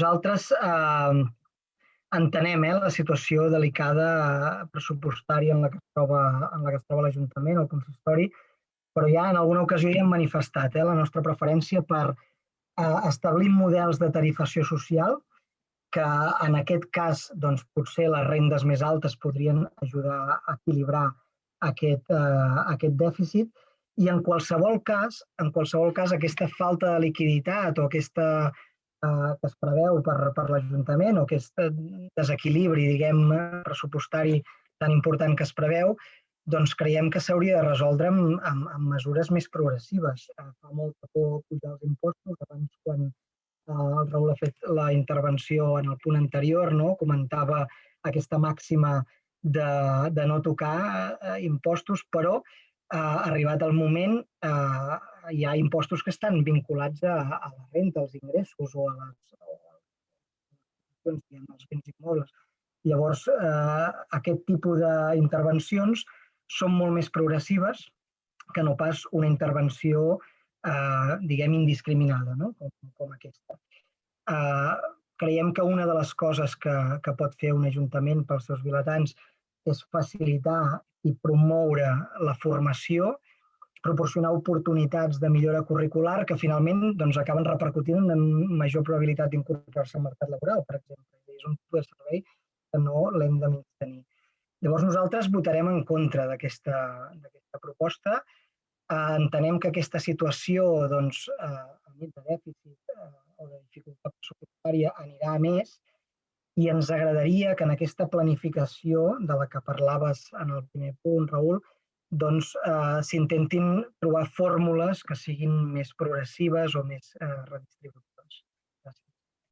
Nosaltres entenem la situació delicada pressupostària en la que es troba l'Ajuntament, el consistori, però ja en alguna ocasió ja hem manifestat la nostra preferència per establir models de tarifació social que en aquest cas doncs, potser les rendes més altes podrien ajudar a equilibrar aquest dèficit i en qualsevol cas aquesta falta de liquiditat o aquesta que es preveu per l'Ajuntament o aquest desequilibri, diguem, pressupostari tan important que es preveu, doncs creiem que s'hauria de resoldre amb mesures més progressives. Fa molta por pujar els impostos. Abans, quan el Raül ha fet la intervenció en el punt anterior, comentava aquesta màxima de no tocar impostos, però arribat el moment hi ha impostos que estan vinculats a la renta, als ingressos o als béns immobles. Llavors, aquest tipus d'intervencions són molt més progressives que no pas una intervenció, diguem, indiscriminada, com aquesta. Creiem que una de les coses que pot fer un ajuntament pels seus vilatans és facilitar i promoure la formació, proporcionar oportunitats de millora curricular que finalment acaben repercutint en major probabilitat d'incorporar-se al mercat laboral, per exemple. És un tipus de servei que no l'hem de menystenir. Llavors nosaltres votarem en contra d'aquesta proposta. Entenem que aquesta situació, al mig de dèficit o de dificultat pressupostària, anirà a més i ens agradaria que en aquesta planificació de la que parlaves en el primer punt, Raül, s'intentin trobar fórmules que siguin més progressives o més redistributives.